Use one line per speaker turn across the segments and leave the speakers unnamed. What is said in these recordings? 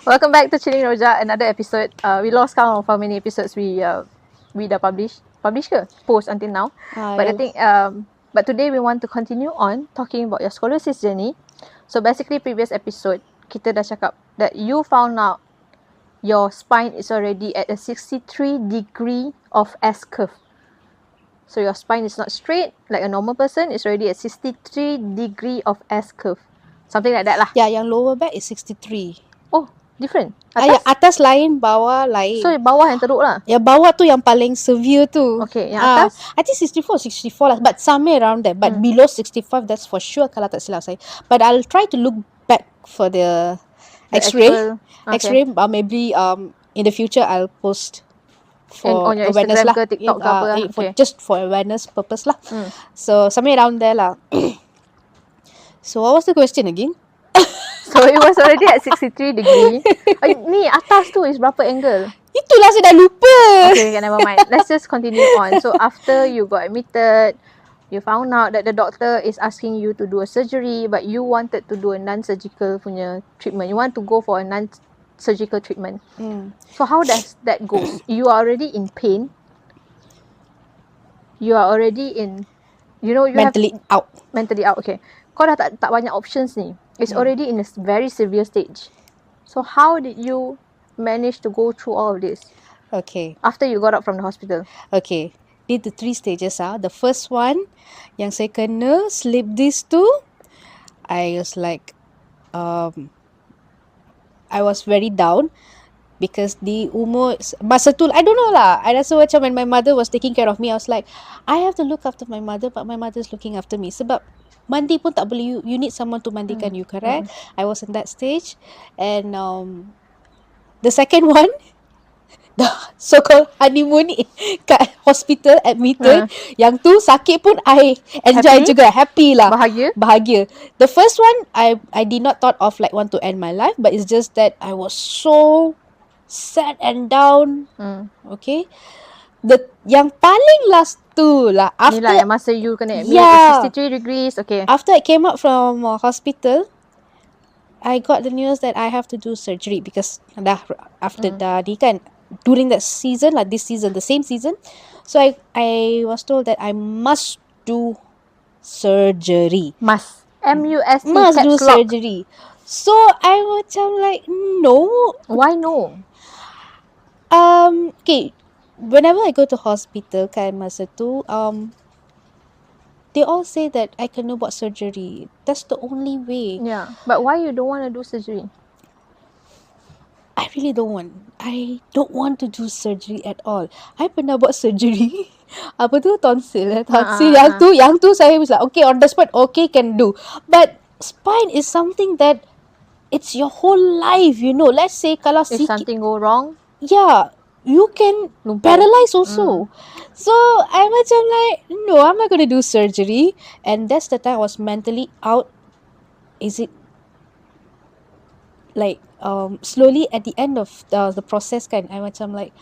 Welcome back to Chillin Rojak, another episode. We lost count of how many episodes we dah publish ke? Post until now. But I think but today we want to continue on talking about your scoliosis journey. So basically previous episode kita dah cakap that you found out your spine is already at a 63 degree of S curve. So your spine is not straight like a normal person. It's already at 63 degree of S curve. Something like that lah.
Yeah, yang lower back is 63.
Oh, different.
Yang atas lain, bawah lain.
So bawah yang teruk lah.
Yang bawah tu yang paling severe tu.
Okay, yang atas?
I think 64 lah. But somewhere around there. But below 65, that's for sure kalau tak silap saya. But I'll try to look back for the X-ray. X-ray, maybe in the future I'll post for
on your
awareness
Instagram
lah.
ke TikTok ke apa
Okay. Just for awareness purpose lah. So somewhere around there lah. So what was the question again?
So it was already at 63 degree. Ni atas tu is berapa angle?
Itulah saya dah lupa.
Okay, never mind. Let's just continue on. So after you got admitted, you found out that the doctor is asking you to do a surgery, but you wanted to do a non-surgical punya treatment. You want to go for a non-surgical treatment. So how does that go? You are already in pain. You are already in, you
Mentally out.
Mentally out, okay. Kau dah tak banyak options ni. It's already in a very severe stage. So how did you manage to go through all of this?
Okay.
After you got out from the hospital.
Okay. Did the 3 stages ah. The first one yang saya kena slip disc tu, I was like I was very down because di umur masa tu I don't know lah. I rasa macam when my mother was taking care of me, I was like I have to look after my mother, but my mother is looking after me. Sebab mandi pun tak boleh, you need someone to mandikan you, correct? I was in that stage. And the second one, the so-called honeymoon kat hospital admitted, yang tu sakit pun I enjoy juga, happy lah, bahagia. The first one I did not thought of like want to end my life, but it's just that I was so sad and down. Okay, yang paling last tu lah, after
ni lah yang masa you kena admit at 63 degrees. Okay,
after I came out from hospital, I got the news that I have to do surgery because dah after ni kan, during that season, like this season, the same season, so I was told that I must do surgery.
Must
Do surgery. So I macam like, no.
Why no?
Okay, whenever I go to hospital kan masa tu, they all say that I kena buat surgery. That's the only way.
Yeah, but why you don't want to do surgery?
I really don't want. I don't want to do surgery at all. I pernah buat surgery. Apa tu? Tonsil. Yang tu saya was like, okay, on the spot, okay, can do. But spine is something that it's your whole life, Let's say kalau
if something go wrong,
yeah, you can paralyze also. So I macam like, no, I'm not going to do surgery. And that's the time I was mentally out. Is it like slowly at the end of the process kan, I macam like,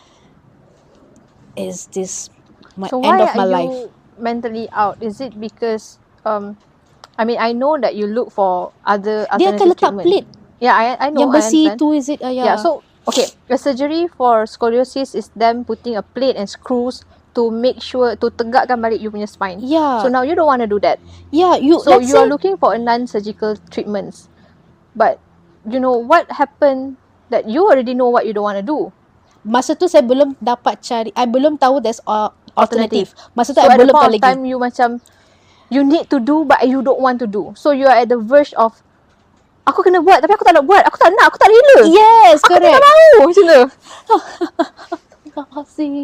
is this my end of my life?
So why are you mentally out? Is it because I mean, I know that you look for other
Dia akan letak
treatment.
plate.
Yeah, I know.
Yang besi tu, is it?
Yeah, so okay, the surgery for scoliosis is them putting a plate and screws to make sure to tegakkan balik you punya spine.
Yeah.
So now you don't want to do that.
Yeah, you
are looking for a non-surgical treatments. But what happened that you already know what you don't want to do.
Masa tu saya belum dapat cari, I belum tahu there's alternative. Masa tu
so
I belum
at
tahu
the point of
lagi.
time you macam you need to do but you don't want to do. So you are at the verge of aku kena buat tapi aku tak nak buat. Aku tak nak, aku tak rela.
Yes,
aku
correct.
Aku tak mahu macam tu.
Terima kasih.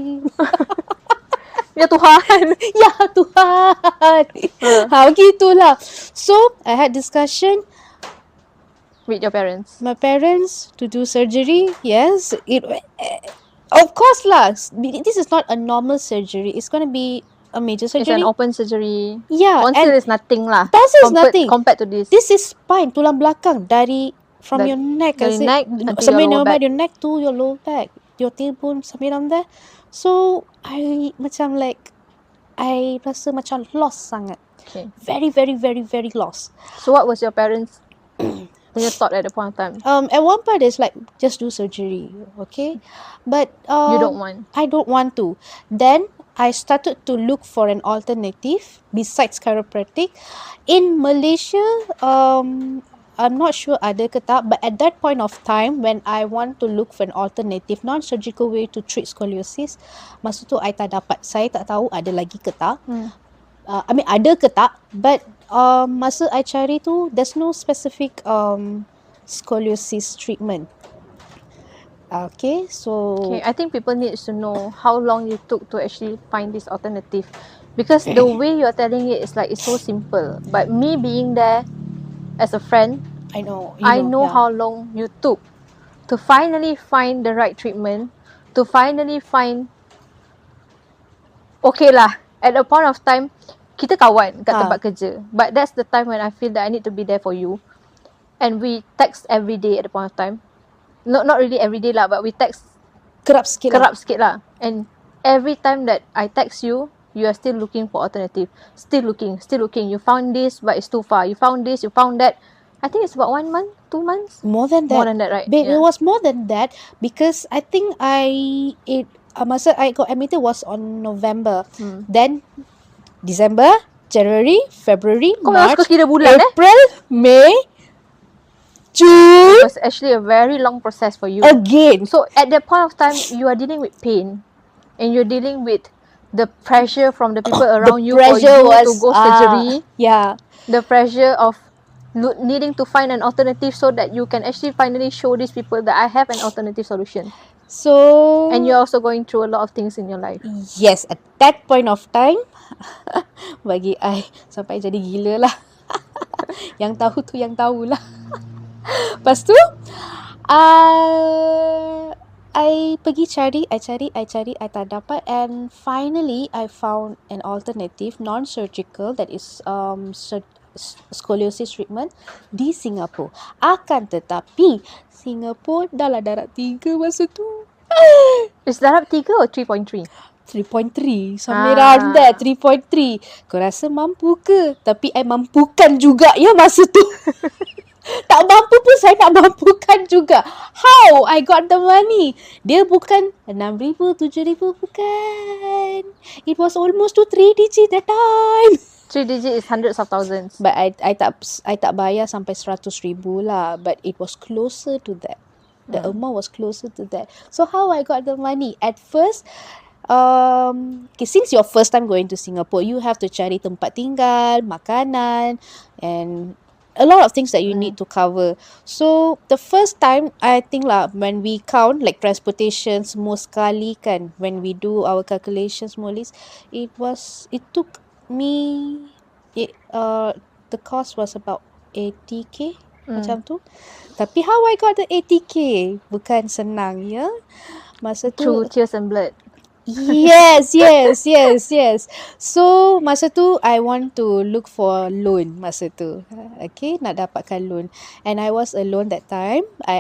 Ya Tuhan.
Ya Tuhan. Begitulah. So, I had discussion
with your parents.
My parents to do surgery. Yes, of course lah. This is not a normal surgery. It's going to be a major surgery.
It's an open surgery.
Yeah,
tonsil is nothing lah.
Tonsil is nothing
compared to this.
This is spine, tulang belakang from your neck,
dari neck
sampai
your
neck to your lower back, your tailbone sampai down there. So I macam like, I rasa macam lost sangat.
Okay.
Very, very, very, very lost.
So what was your parents punya thought at the point of time?
At one part it's like, just do surgery, okay? But
You don't want.
I don't want to. Then I started to look for an alternative besides chiropractic. In Malaysia, I'm not sure ada ke tak, but at that point of time when I want to look for an alternative non-surgical way to treat scoliosis, masa tu I tak dapat. Saya tak tahu ada lagi ke tak. I mean ada ke tak, but masa I cari tu, there's no specific scoliosis treatment. Okay, so
I think people need to know how long you took to actually find this alternative, because the way you're telling it is like it's so simple. But me being there as a friend,
I know
yeah, how long you took to finally find the right treatment, to finally find. Okay lah, at a point of time, kita kawan kat tempat kerja. But that's the time when I feel that I need to be there for you. And we text every day at the point of time. Not really every day lah, but we text
kerap sikit
lah. And every time that I text you, you are still looking for alternative. Still looking. You found this, but it's too far. You found this, you found that. I think it's about 1 month, 2 months.
More than that,
right?
Babe, it was more than that, because I think masa I got admitted was on November. Then December, January, February, March, April, May, June.
It was actually a very long process for you.
Again.
So at that point of time, you are dealing with pain, and you're dealing with the pressure from the people around you for you to go surgery.
Yeah.
The pressure of needing to find an alternative so that you can actually finally show these people that I have an alternative solution.
So,
and you're also going through a lot of things in your life.
Yes, at that point of time, bagi I sampai jadi gila lah. Yang tahu tu yang tahulah. Lepas tu, I pergi cari, I tak dapat, and finally I found an alternative non-surgical that is scoliosis treatment di Singapura. Akan tetapi Singapura dah lah darab 3 masa tu.
Is darab 3 or 3.3?
3.3, somewhere around there, 3.3. Kau rasa mampu ke? Tapi I mampukan juga ya masa tu. Tak mampu pun saya nak mampukan juga. How I got the money? Dia bukan 6,000, 7,000, bukan. It was almost to 3 digit that time.
3 digit is hundreds of thousands.
But I tak bayar sampai 100,000 lah. But it was closer to that. The amount was closer to that. So how I got the money? At first, since your first time going to Singapore, you have to cari tempat tinggal, makanan, and a lot of things that you need to cover. So the first time, I think lah, when we count like transportation semua sekali kan, when we do our calculations more or less, it took me, the cost was about 80k macam tu. Tapi how I got the 80k bukan senang ya. Masa tu
through tears and blood.
Yes. So masa tu I want to look for loan masa tu. Okay, nak dapatkan loan. And I was alone that time. I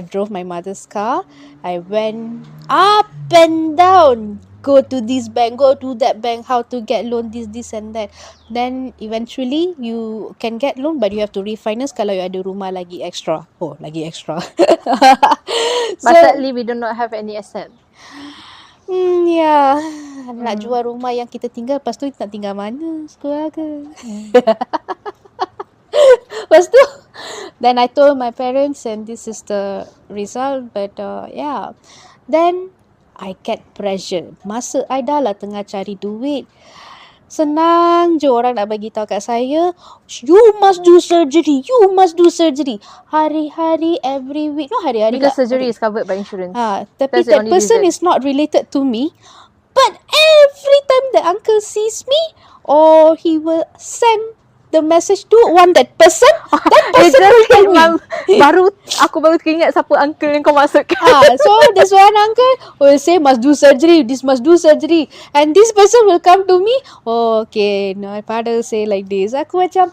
drove my mother's car. I went up and down. Go to this bank, go to that bank, how to get loan, this and that. Then eventually you can get loan, but you have to refinance kalau you ada rumah lagi extra. Oh, lagi extra.
But sadly we do not have any asset.
Ya, nak jual rumah yang kita tinggal, lepas tu nak tinggal mana? Sekolah ke? Lepas tu, then I told my parents and this is the result, but yeah. Then I get pressure. Masa I dah lah tengah cari duit, senang je orang nak bagi tahu kat saya, you must do surgery. Hari-hari, every week. No, hari-hari
because surgery is covered by insurance.
Tapi that person is not related to me. But every time the uncle sees me, or he will send the message to that person. That person will tell me.
Aku baru teringat siapa uncle yang kau maksudkan.
So there's one uncle will say must do surgery, this must do surgery, and this person will come to me. Oh, okay, no, my father say like this. Aku macam,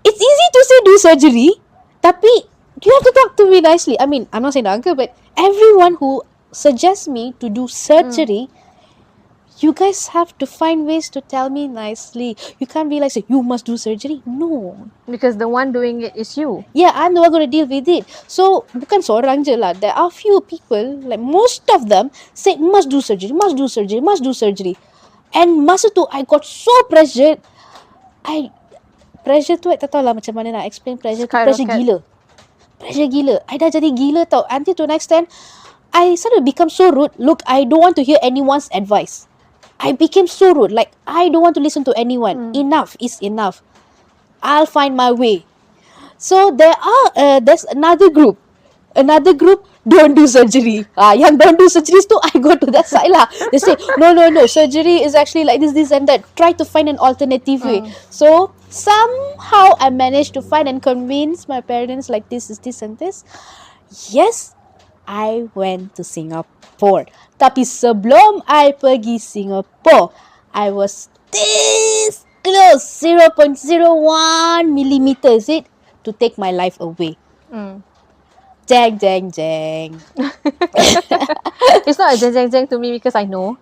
it's easy to say do surgery, tapi you have to talk to me nicely. I mean, I'm not saying the uncle, but everyone who suggests me to do surgery, You guys have to find ways to tell me nicely. You can't be like, say, you must do surgery. No.
Because the one doing it is you.
Yeah, I'm the one going to deal with it. So, bukan seorang je lah. There are few people, like most of them, say, must do surgery, must do surgery, must do surgery. And masa tu, I got so pressured. Pressure tu, I tak tahu lah macam mana nak explain pressure tu. Pressure gila. Pressure gila. I dah jadi gila tau. Until to an extent, I started to become so rude. Look, I don't want to hear anyone's advice. I became so rude. Like, I don't want to listen to anyone. Enough is enough. I'll find my way. So, there's another group. Another group, don't do surgery. Yang don't do surgeries tu, I go to that side lah. They say, no, surgery is actually like this and that. Try to find an alternative way. So, somehow I managed to find and convince my parents like this is this and this. Yes, I went to Singapore. Tapi sebelum I pergi Singapore, I was this close, 0.01 millimeters it to take my life away. Jang.
It's not a jang to me because I know.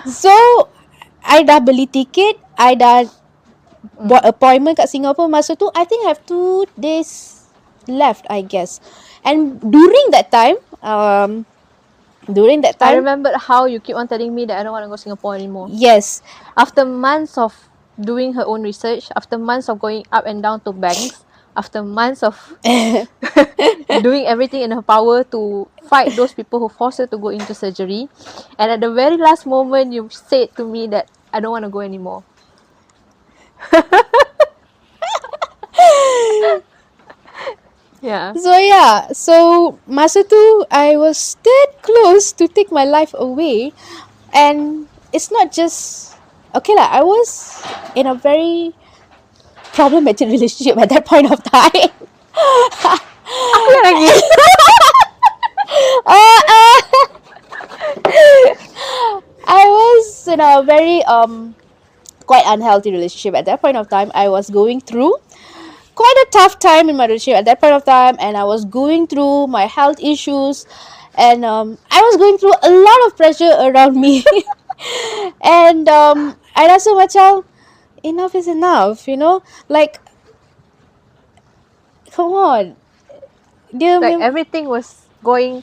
So, I dah beli tiket, I dah buat appointment kat Singapore masa tu. I think I have 2 days left, I guess. And during that time,
I remember how you keep on telling me that I don't want to go Singapore anymore.
Yes.
After months of doing her own research, after months of going up and down to banks, after months of doing everything in her power to fight those people who forced her to go into surgery, and at the very last moment you said to me that I don't want to go anymore. Yeah.
So masa tu I was that close to take my life away, and it's not just okay lah. I was in a very problematic relationship at that point of time.
Apa lagi?
I was in a very quite unhealthy relationship at that point of time. I was going through quite a tough time in my relationship at that point of time, and I was going through my health issues, and I was going through a lot of pressure around me. And I rasa macam enough is enough, you know, like come on.
Like everything was going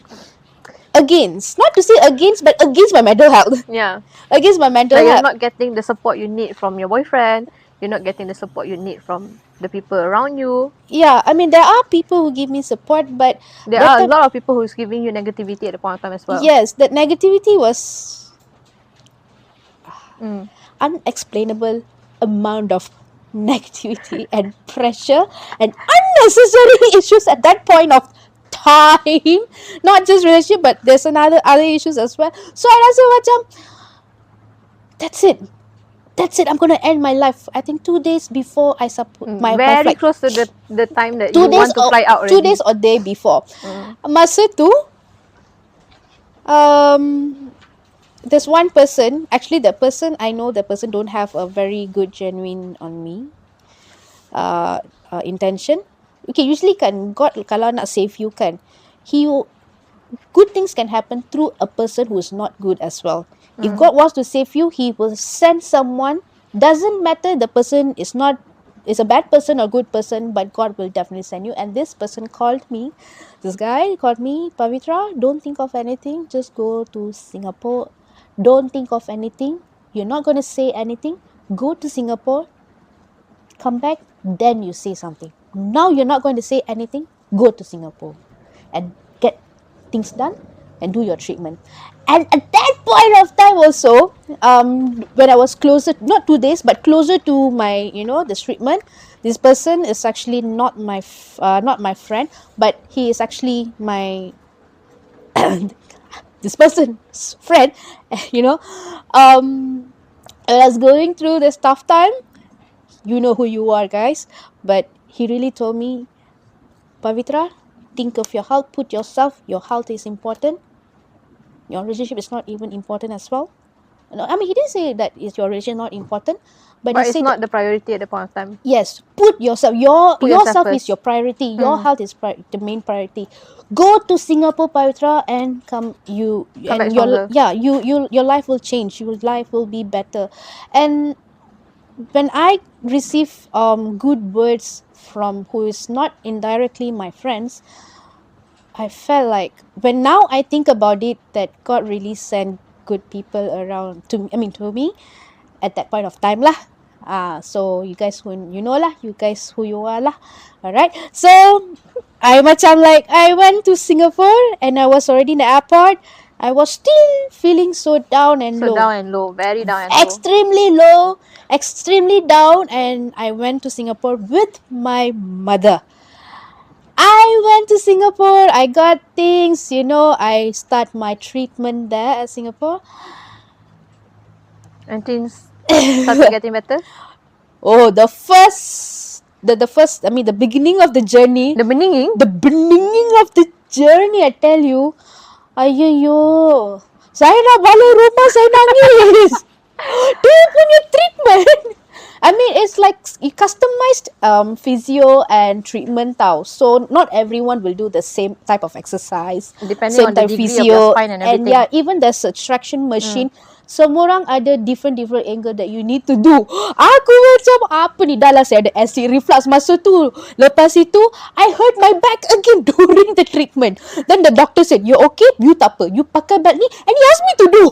against, not to say against, but against my mental health.
Yeah.
Against my mental
Like
health.
you're not getting the support you need from your boyfriend. You're not getting the support you need from the people around you.
Yeah, I mean, there are people who give me support, but
there are a lot of people who's giving you negativity at the point of time as well.
Yes, that negativity was unexplainable amount of negativity and pressure and unnecessary issues at that point of time. Not just relationship, but there's other issues as well. So I rasa macam that's it. I'm gonna end my life. I think 2 days before I my
very
flight.
Close to the time that you want to fly out already.
2 days or day before. Masa tu, there's one person. Actually, the person I know, the person don't have a very good genuine on me intention. Okay, usually kan God kalau nak save you kan, good things can happen through a person who is not good as well. If God wants to save you, He will send someone. Doesn't matter the person is a bad person or good person, but God will definitely send you. And this person called me. This guy called me, Pavitra, don't think of anything. Just go to Singapore. Don't think of anything. You're not going to say anything. Go to Singapore. Come back. Then you say something. Now you're not going to say anything. Go to Singapore and get things done and do your treatment. And at that point of time also, when I was closer, not 2 days, but closer to my, this treatment, this person is actually not my friend, but he is actually my this person's friend. I was going through this tough time. You know who you are, guys. But he really told me, Pavitra, think of your health. Your health is important. Your relationship is not even important as well. No, I mean, he didn't say that is your relation not important, but
But
he
it's
said
not
that,
the priority at the point of time.
yes, put yourself, yourself
yourself
is your
first.
priority. Your health is the main priority. Go to Singapore, Pavitra, and
Come back
your,
stronger.
yeah, your life will change. Your life will be better. And when I receive good words from who is not indirectly my friends, I felt like, when now I think about it, that God really sent good people around to me, to me at that point of time lah. So you guys who you know lah, you guys who you are lah. Alright. So I macam like, I went to Singapore and I was already in the airport. I was still feeling so down and
So
low.
down and low, very down and low.
Extremely low, extremely down, and I went to Singapore with my mother. I went to Singapore, I got things, I start my treatment there at Singapore.
And things started getting better.
Oh, the first, the beginning of the journey.
The beginning?
The beginning of the journey, I tell you. Ayyo, saya nak balik rumah, saya nangis. Dia punya treatment. I mean, it's like customized physio and treatment tau. So not everyone will do the same type of exercise.
Depending on the degree of your spine and everything.
And yeah, even there's a traction machine. Semua orang ada different angle that you need to do. Aku macam, apa ni, dah lah saya ada acid reflux masa tu. Lepas itu, I hurt my back again during the treatment. Then the doctor said, you okay? You tak apa. You pakai belt ni. And he asked me to do.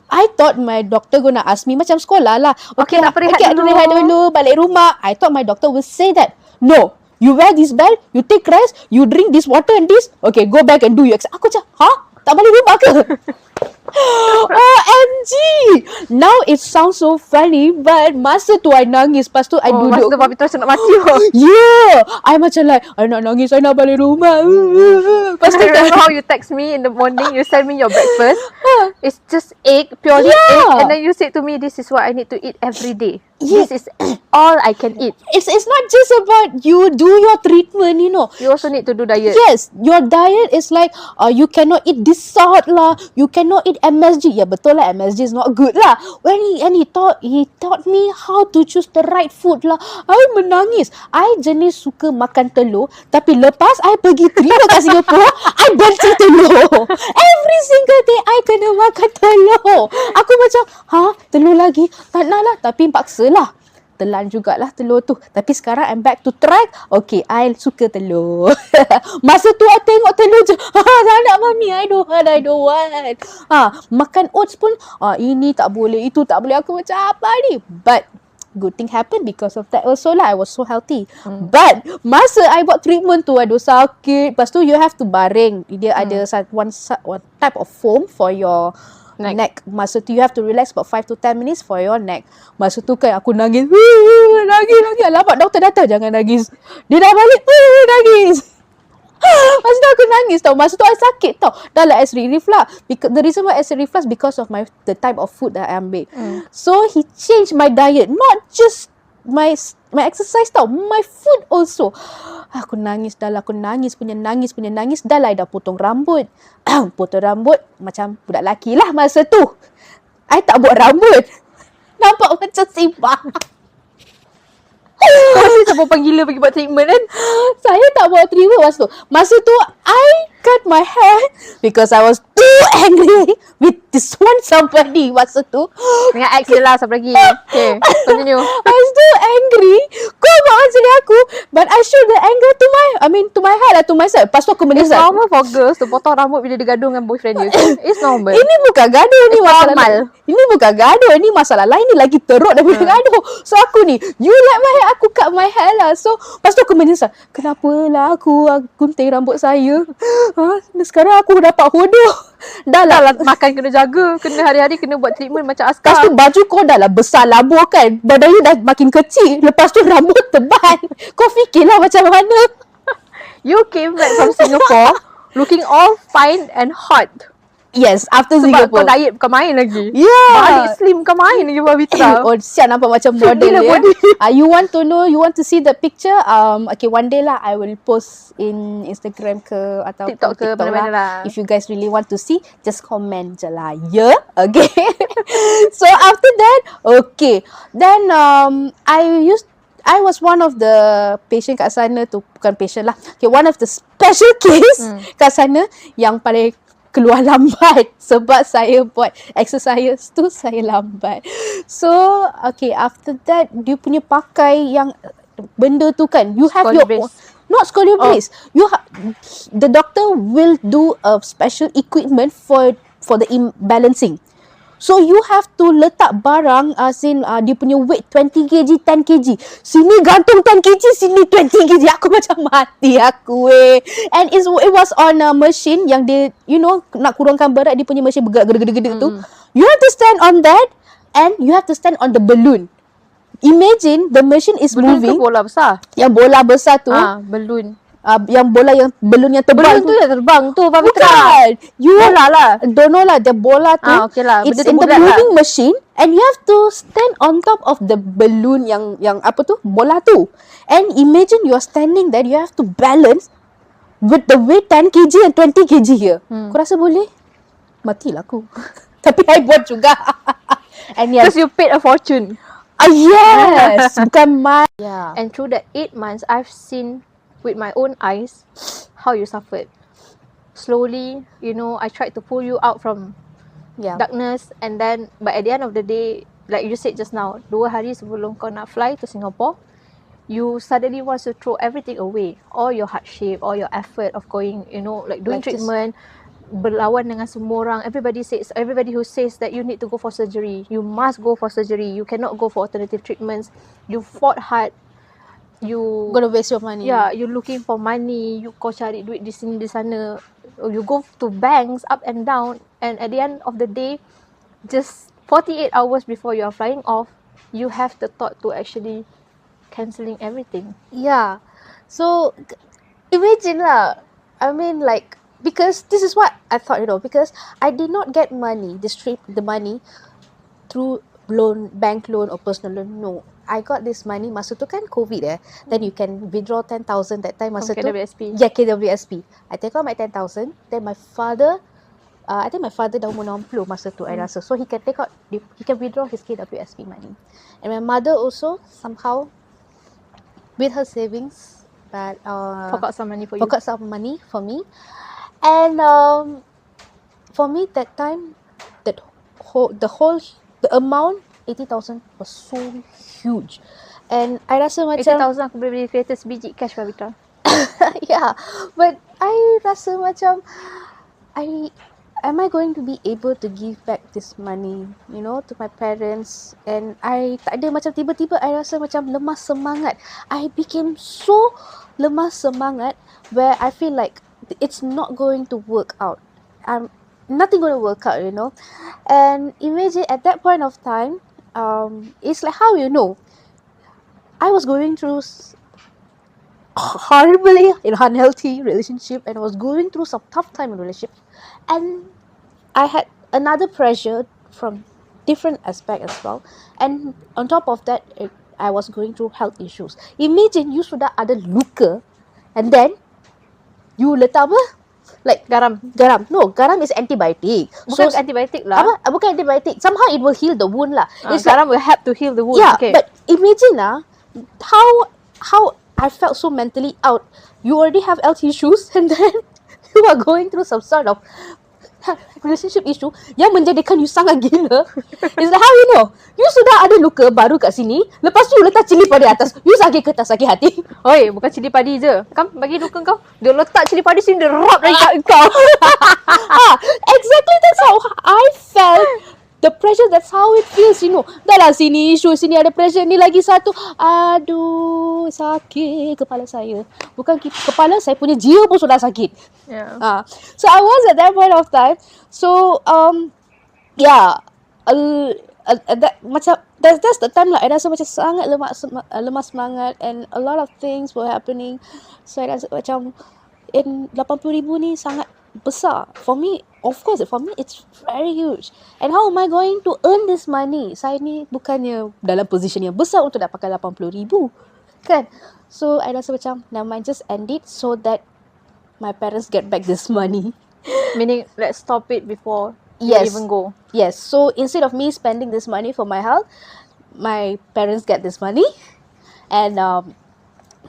I thought my doctor gonna ask me macam sekolah lah. Okay,
nak rehat
rehat dulu, balik rumah. I thought my doctor will say that. No. You wear this belt, you take rest, you drink this water and this. Okay, go back and do your exercise. Aku macam, tak balik rumah ke? OMG! Now it sounds so funny, but masa tu I nangis. Lepas tu I duduk.
Masa tu Pavitra rasa nak mati.
Yeah! I macam like, I nak nangis, I nak balik rumah.
Lepas tu I remember how you text me in the morning, you send me your breakfast. It's just egg, purely egg. And then you said to me, this is what I need to eat every day.
Yeah.
This is all I can eat.
It's not just about you do your treatment,
You also need to do diet.
Yes, your diet is like, you cannot eat this salt lah, you cannot eat MSG. Yeah, betul lah, MSG is not good lah. He taught me how to choose the right food lah. I menangis. I jenis suka makan telur, tapi lepas I pergi treatment kat Singapore, I benci telur. Every single day I kena makan telur. Aku macam, telur lagi? Tak nak lah, tapi paksa lah. Telan jugalah telur tu. Tapi sekarang I'm back to track. Okay, I suka telur. Masa tu I tengok telur je. Tak nak mami, I don't want. Makan oats pun, ini tak boleh, itu tak boleh. Aku macam, apa ni? But good thing happened because of that also lah. I was so healthy. But masa I buat treatment tu, aduh sakit. Lepas tu you have to baring. Dia ada one type of foam for your neck. Masa tu you have to relax about 5 to 10 minutes for your neck. Masa tu kan aku nangis. Nangis. Alamak, doktor datang, jangan nangis. Dia dah balik. Nangis. Masa tu aku nangis tau. Masa tu I sakit tau. Dah lah acid reflux. The reason why acid reflux because of the type of food that I ambil. So he changed my diet. Not just my exercise tau, my food also. Aku nangis dah lah. Aku nangis. Dah lah I dah potong rambut. Potong rambut macam budak lelaki lah masa tu. I tak buat rambut. Nampak macam sibah.
Kau ni siapa gila pergi buat treatment kan?
Saya tak buat treatment masa tu I cut my hair because I was too angry with this one somebody masa tu.
Dengan ex je lah siapa lagi. Okay, continue.
I was too angry. Kau buat macam ni aku, but I show the anger to my head lah, to myself. Lepas tu aku
It's
menyesal.
normal for girls to potong rambut bila dia gaduh dengan boyfriend dia. It's normal.
Ini bukan gaduh ni,
It's
masalah
normal.
Ini bukan gaduh, ini masalah lain, ni lagi teruk daripada gaduh. So aku ni, you like my hair, aku cut my hair lah. So lepas tu aku menyesal, kenapalah aku gunting rambut saya. Sekarang aku dapat hodoh. Dah lah
Makan kena jaga, kena hari-hari kena buat treatment macam
Lepas
askar.
tu baju kau dah lah besar labur kan, badan you dah makin kecil. Lepas tu rambut tebal. Kau fikirlah macam mana.
You came back from Singapore looking all fine and hot.
Yes, after
Sebab
Singapore.
kau diet bukan main lagi.
Yeah.
Balik slim bukan main lagi Pavitra.
Oh, siap nampak macam model
Gila
ya.
body.
You want to know, you want to see the picture? Okay, one day lah I will post in Instagram ke atau
TikTok ke, mana-mana lah.
If you guys really want to see, just comment je lah. Yeah? Okay. So after that, okay. Then I was one of the patient kat sana tu, bukan patient lah. Okay, one of the special case kat sana yang paling keluar lambat sebab saya buat exercise tu saya lambat. So, okay, after that dia punya pakai yang benda tu kan, you have your own, not scolio brace. The doctor will do a special equipment for the imbalancing. So you have to letak barang dia punya weight 20 kg, 10 kg. Sini gantung 10 kg, sini 20 kg. Aku macam mati aku And it was on a machine yang dia, you know, nak kurangkan berat, dia punya machine bergerak gede-gede tu. You have to stand on that and you have to stand on the balloon. Imagine the machine is moving.
Balloon ke bola besar?
Yang bola besar tu.
Balloon.
Yang bola yang balloon yang terbang
tu yang terbang tu Pavitra.
Bukan.
Bola lah.
Don't know lah. The bola tu.
Okay lah.
It's in the moving machine and you have to stand on top of the balloon yang apa tu? Bola tu. And imagine you are standing there. You have to balance with the weight 10 kg and 20 kg here. Kau rasa boleh? Matilah aku. Tapi I buat juga. And yes.
Because you paid a fortune.
Yes. Bukan main. Yeah.
And through that 8 months, I've seen with my own eyes how you suffered. Slowly, you know, I tried to pull you out from darkness, and then but at the end of the day, like you said just now, 2 hari sebelum kau nak fly to Singapore, you suddenly want to throw everything away, all your hardship, all your effort of going, you know, like doing treatment, berlawan dengan semua orang. Everybody who says that you need to go for surgery, you must go for surgery, you cannot go for alternative treatments. You fought hard. You
gonna waste your money.
Yeah, you looking for money. Kau cari duit di sini di sana. You go to banks up and down, and at the end of the day, just 48 hours before you are flying off, you have the thought to actually cancelling everything.
Yeah. So imagine lah. I mean, like, because this is what I thought, you know, because I did not get money, the money through loan, bank loan or personal loan. No. I got this money masa tu kan COVID then you can withdraw 10,000 that time masa tu.
KWSP.
Yeah, KWSP. I take out my 10,000, then my father I think my father dah umur 60 masa tu I rasa. So he can take out, he can withdraw his KWSP money. And my mother also somehow with her savings but
fork out some money for you.
Fork out some money for me. And for me that time the amount 80,000 was so huge. And I rasa macam
80,000 aku boleh beli kereta sebiji cash Pavitra.
Yeah. But I rasa macam am I going to be able to give back this money, you know, to my parents? And I tak ada, macam tiba-tiba I rasa macam lemah semangat. I became so lemah semangat where I feel like it's not going to work out. Nothing going to work out, you know. And imagine at that point of time, it's like how you know, I was going through horribly unhealthy relationship and I was going through some tough time in relationship, and I had another pressure from different aspect as well, and on top of that I was going through health issues. Imagine you sudah ada luka and then you letak apa? Like garam. No, garam is antibiotic.
Bukan antibiotic lah.
Apa? Bukan antibiotic. Somehow it will heal the wound lah.
Garam will help to heal the wound.
Yeah,
okay.
But imagine how I felt so mentally out. You already have health issues and then you are going through some sort of relationship issue yang menjadikan you sangat gila. It's like how you know, you sudah ada luka baru kat sini, lepas tu you letak cili padi atas, you sakit ke tak sakit hati?
Oi, bukan cili padi je. Kan bagi luka kau, dia letak cili padi sini, dia rap dari kat kau.
Exactly, that's how I felt. The pressure, that's how it feels, you know. Dah lah sini issue, sini ada pressure, ni lagi satu. Aduh, sakit kepala saya. Bukan kepala, saya punya jiwa pun sudah sakit.
Yeah.
So I was at that point of time. So yeah, that macam that's the time lah. I rasa macam sangat lemah semangat and a lot of things were happening. So I rasa macam 80,000 ni sangat besar for me. Of course, for me it's very huge. And how am I going to earn this money? Saya ni bukannya dalam position yang besar untuk nak pakai 80,000, kan? So I rasa macam never mind, just end it so that my parents get back this money.
Meaning, let's stop it before you even go.
Yes. So instead of me spending this money for my health, my parents get this money, and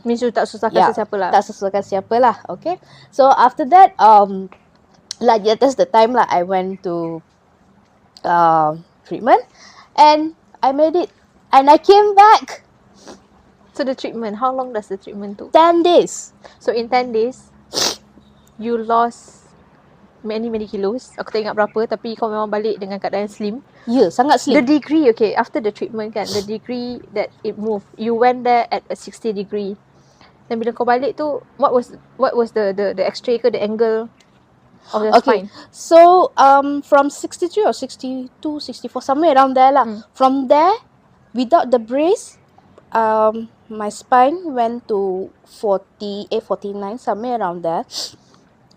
means you tak susahkan sesiapa lah.
Tak susahkan siapa lah. Okay. So after that, that's the time lah. I went to treatment, and I made it, and I came back.
So the treatment, how long does the treatment took?
10 days.
So in 10 days, you lost many kilos. Aku tak ingat berapa, tapi kau memang balik dengan keadaan slim.
Ya, sangat slim.
The degree, okay, after the treatment kan, the degree that it moved, you went there at a 60 degree. Dan bila kau balik tu, what was the X-ray ke, the angle of the spine?
So from 63 or 62, 64, somewhere around there lah. From there, without the brace, my spine went to 48, 49, somewhere around there.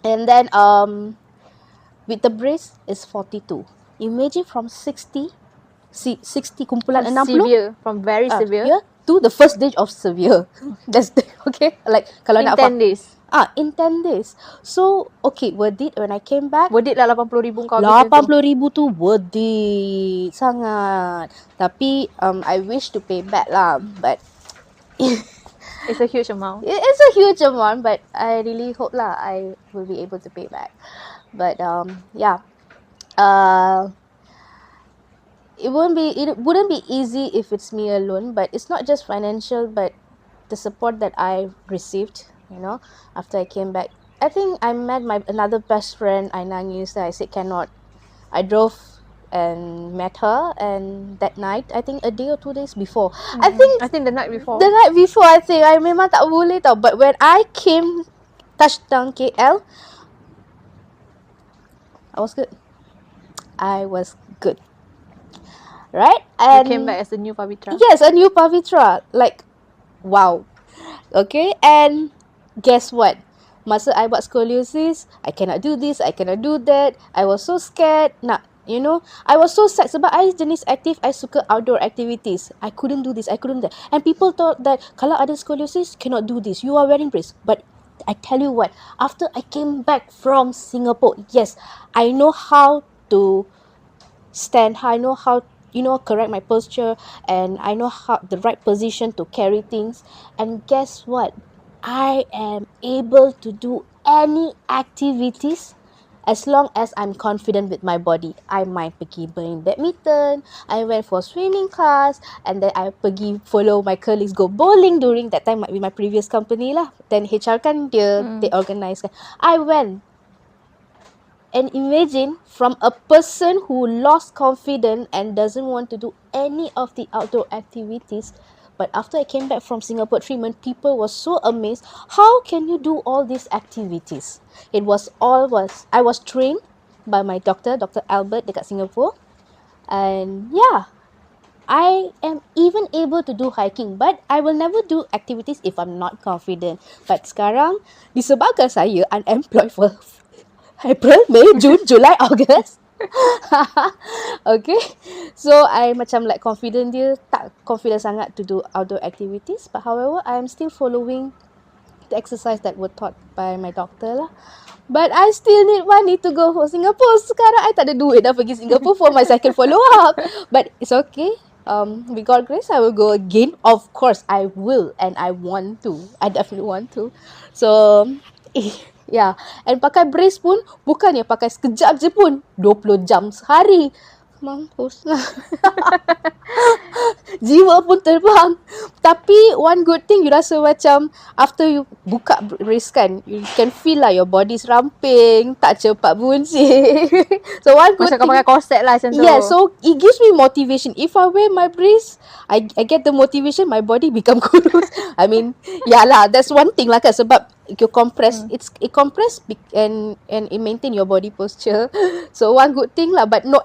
And then with the brace is 42. Imagine from 60 kumpulan 60.
Severe, from very severe.
Yeah, to the first stage of severe. That's okay. Like kalau
in 10 days.
In 10 days. So, okay, worth it when I came back.
Worth it lah 80,000 kau habis
80,000 tu worth it. Sangat. Tapi, I wish to pay back lah. But,
it's a huge amount.
It's a huge amount, but I really hope lah I will be able to pay back. But, yeah. It wouldn't be easy if it's me alone, but it's not just financial, but the support that I received, you know, after I came back. I think I met another best friend. I nangis. I said cannot. I drove and met her, and that night, I think a day or 2 days before. I think
the night before.
The night before, I think I memang tak boleh tau. But when I touched down KL, I was good. Right? And
you came back as a new Pavitra.
Yes, a new Pavitra. Like, wow. Okay, and guess what? Masa I buat scoliosis, I cannot do this, I cannot do that. I was so scared. You know, I was so sad sebab I jenis aktif, I suka outdoor activities. I couldn't do this, I couldn't that. And people thought that kalau ada scoliosis, cannot do this. You are wearing brace. But I tell you what, after I came back from Singapore, yes, I know how to stand, I know how, correct my posture, and I know how the right position to carry things. And guess what? I am able to do any activities as long as I'm confident with my body. I might pergi main badminton, I went for swimming class, and then I pergi follow my colleagues go bowling during that time with my previous company lah. Then HR kan they organise kan. I went. And imagine from a person who lost confidence and doesn't want to do any of the outdoor activities, but after I came back from Singapore treatment, people were so amazed. How can you do all these activities? I was trained by my doctor, Dr. Albert dekat Singapore. And yeah, I am even able to do hiking, but I will never do activities if I'm not confident. But sekarang, disebabkan saya unemployed for April, May, June, July, August. Okay. So, I macam like confident tak confident sangat to do outdoor activities. But however, I am still following the exercise that were taught by my doctor lah. But I still need money to go for Singapore. Sekarang I tak ada duit dah pergi Singapore for my second follow up. But it's okay. With God grace, I will go again. Of course, I will, and I want to. I definitely want to. So, yeah. And pakai brace pun bukannya pakai sekejap je pun, 20 jam sehari. Mampus lah. Jiwa pun terbang. Tapi one good thing, you rasa macam after you buka brace kan, you can feel lah your body's ramping, tak cepat buncit. So one good
macam
thing,
kau pakai corset lah macam tu.
Yeah, so it gives me motivation. If I wear my brace, I get the motivation, my body become kurus. I mean, yeah lah, that's one thing lah kan, sebab you compress, it compress and it maintain your body posture. So one good thing lah, but no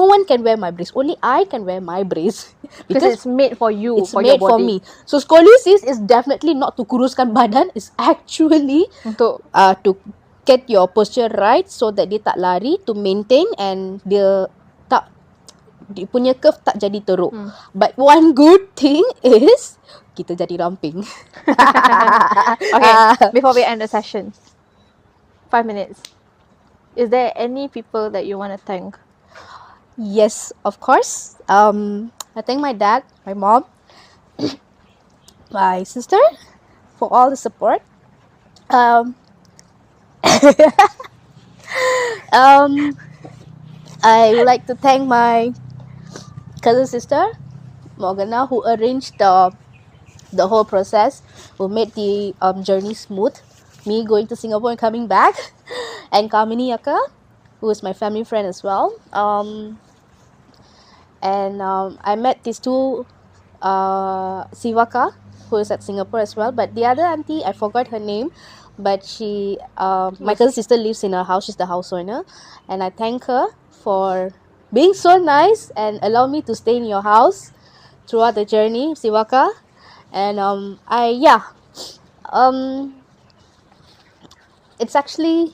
one can wear my brace. Only I can wear my brace
because it's made for you.
It's
for
made
your
for
body.
me. So scoliosis is definitely not to kuruskan badan. It's actually
untuk
to get your posture right so that dia tak lari, to maintain, and dia punya curve tak jadi teruk. But one good thing is kita jadi ramping.
Okay, before we end the session, 5 minutes. Is there any people that you want to thank?
Yes, of course. I thank my dad, my mom, my sister for all the support. Um, um, I would like to thank my cousin sister, Morgana, who arranged the whole process, who made the journey smooth. Me going to Singapore and coming back, and Kamini Yaka, who is my family friend as well. And I met these two Sivaka, who is at Singapore as well. But the other auntie, I forgot her name, but she, my cousin sister lives in her house. She's the house owner, and I thank her for being so nice and allow me to stay in your house throughout the journey, Sivaka. And um, it's actually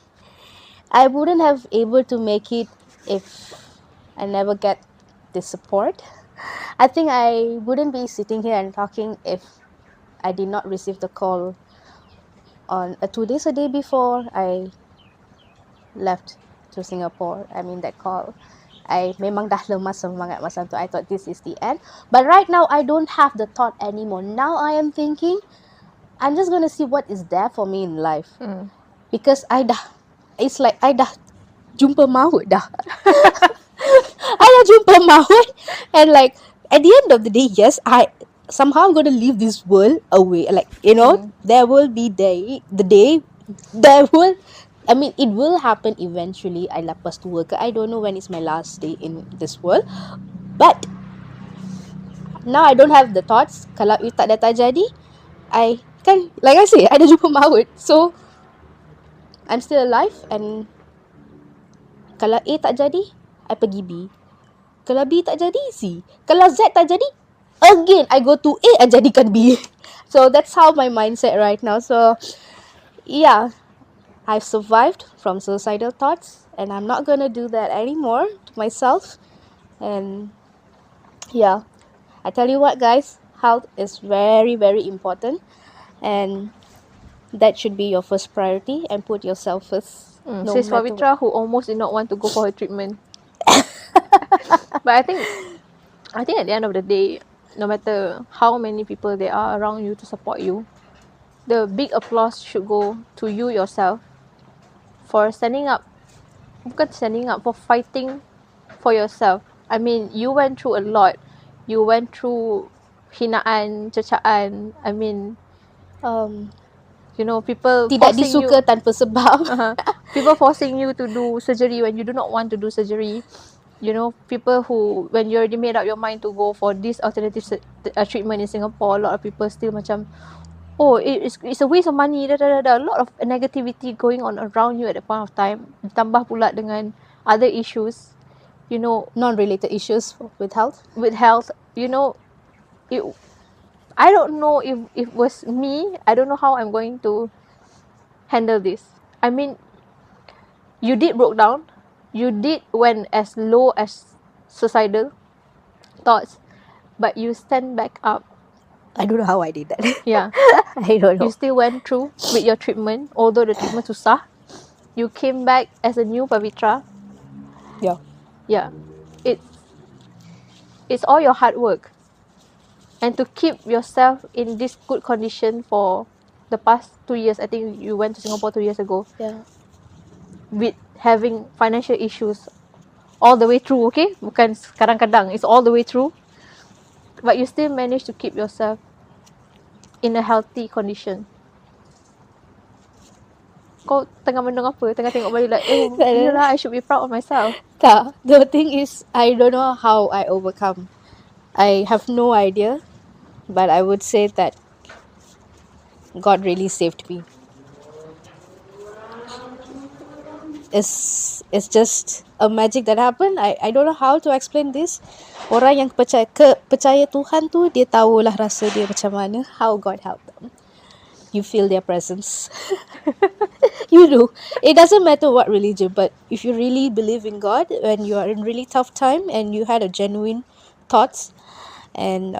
I wouldn't have able to make it if I never get the support. I think I wouldn't be sitting here and talking if I did not receive the call on 2 days a day before I left to Singapore. I mean that call. I memang dah lemas semangat masa tu. I thought this is the end. But right now I don't have the thought anymore. Now I am thinking I'm just gonna see what is there for me in life. Because it's like I dah jumpa maut dah. I dah jumpa maut, and like at the end of the day, yes, I'm gonna leave this world away. Like there will be the day there will. I mean, it will happen eventually. I lepas tua ke. I don't know when is my last day in this world, but now I don't have the thoughts. Kalau you tak datang jadi, I kan, like I say, I dah jumpa maut. So I'm still alive, and kalau A tak jadi, I pergi B. Kalau B tak jadi, C. Kalau Z tak jadi, again, I go to A, I jadikan B. So that's how my mindset right now. So yeah, I've survived from suicidal thoughts, and I'm not gonna do that anymore to myself. And yeah, I tell you what, guys, health is very, very important, and that should be your first priority, and put yourself first.
Says Pavitra, who almost did not want to go for her treatment. But I think at the end of the day, no matter how many people there are around you to support you, the big applause should go to you yourself for standing up. Bukan standing up, for fighting for yourself. I mean, you went through a lot. You went through hinaan, cecaan. I mean, people
tidak
forcing
disuka
you,
tanpa sebab.
people forcing you to do surgery when you do not want to do surgery. People who, when you already made up your mind to go for this alternative treatment in Singapore, a lot of people still macam, oh, it's a waste of money, a lot of negativity going on around you at that point of time. Ditambah pula dengan other issues,
non-related issues with health.
I don't know if it was me. I don't know how I'm going to handle this. I mean, you did broke down. You did went as low as suicidal thoughts, but you stand back up.
I don't know how I did that.
Yeah.
I don't know.
You still went through with your treatment, although the treatment susah. You came back as a new Pavitra.
Yeah.
Yeah. It's all your hard work. And to keep yourself in this good condition for the past 2 years, I think you went to Singapore 2 years ago.
Yeah.
With having financial issues all the way through, okay? Bukan kadang-kadang, it's all the way through. But you still managed to keep yourself in a healthy condition. Kau tengah mendengar apa? Tengah tengok balik like, yelah, I should be proud of myself.
Tak. The thing is, I don't know how I overcome. I have no idea. But I would say that God really saved me. It's just a magic that happened. I don't know how to explain this. Orang yang percaya Tuhan tu, dia tahulah rasa dia macam mana. How God helped them. You feel their presence. You do. It doesn't matter what religion, but if you really believe in God, when you are in really tough time and you had a genuine thoughts, and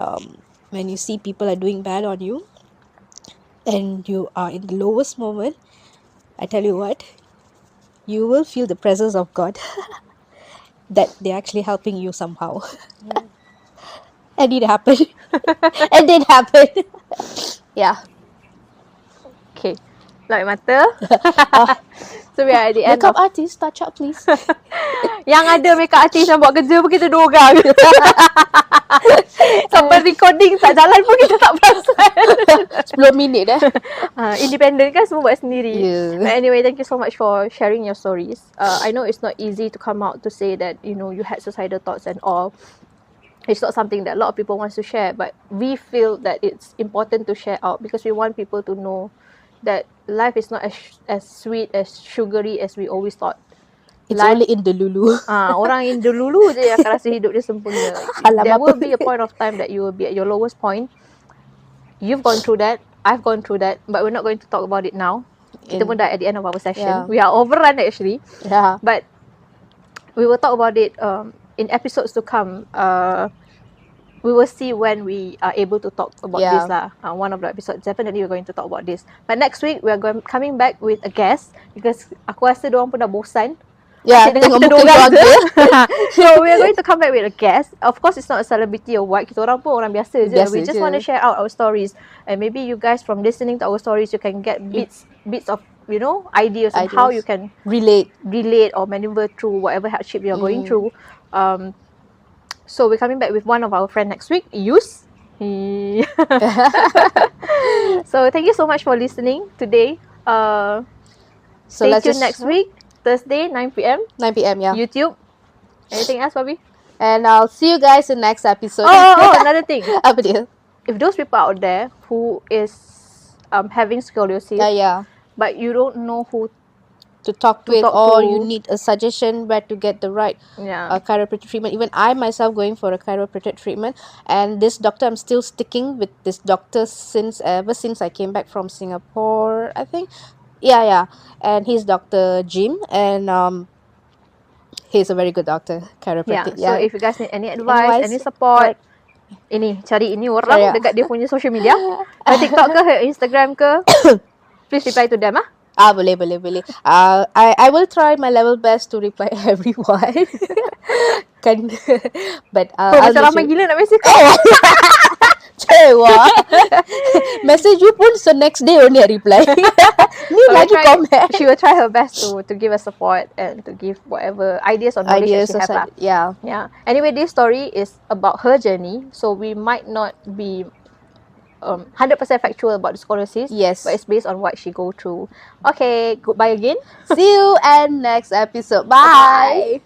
when you see people are doing bad on you, and you are in the lowest moment, I tell you what, you will feel the presence of God. That they're actually helping you somehow. And it happened. And it happened. Yeah.
Okay. Like mata. So we are at the end
Makeup
of...
artist, touch up please.
Yang ada makeup artist yang buat kerja pun kita 2 orang. Sampai recording tak jalan pun kita tak perasan.
10 minit
Independent kan, semua buat sendiri.
Yeah.
But anyway, thank you so much for sharing your stories. I know it's not easy to come out to say that, you know, you had suicidal thoughts and all. It's not something that a lot of people wants to share, but we feel that it's important to share out because we want people to know that life is not as sweet, as sugary as we always thought.
It's only in the lulu.
Orang in the lulu je yang akan rasa hidup dia sempurna. There will be a point of time that you will be at your lowest point. You've gone through that. I've gone through that. But we're not going to talk about it now. Kita pun dah at the end of our session.
Yeah.
We are overrun actually.
Yeah.
But we will talk about it in episodes to come. We will see when we are able to talk about this lah. One of the episodes, definitely we're going to talk about this. But next week, we are coming back with a guest because aku rasa diorang pun dah bosan.
Yeah, tengok muka keluarga.
So we are going to come back with a guest. Of course, it's not a celebrity or what. Kita orang pun orang biasa je. We just want to share out our stories. And maybe you guys from listening to our stories, you can get bits of, you know, ideas on how you can relate or maneuver through whatever hardship you're going through. So we're coming back with one of our friends next week, Yus. So thank you so much for listening today. Stay tuned next week, Thursday, 9 p.m.
9 p.m. Yeah.
YouTube. Anything else, Bobby?
And I'll see you guys in next episode.
Another thing.
Apa dia?
If those people out there who is having scoliosis, but you don't know who
to talk to, or you need a suggestion where to get the right chiropractic treatment. Even I myself going for a chiropractic treatment, and this doctor, I'm still sticking with this doctor ever since I came back from Singapore, I think. And he's Dr. Jim, and he's a very good doctor, chiropractic.
So if you guys need any advice, any support, cari ini orang dekat dia punya social media, TikTok ke, Instagram ke, please reply to them.
Boleh. I will try my level best to reply everyone. But
macam ramai gila nak message kau.
Cewa. Message you pun so next day only I reply. Ni lagi comment.
She will try her best to give us support and to give whatever ideas or knowledge that she has. Yeah. Anyway, this story is about her journey, so we might not be 100% factual about the scoliosis.
Yes.
But it's based on what she go through. Okay, goodbye again.
See you and next episode. Bye.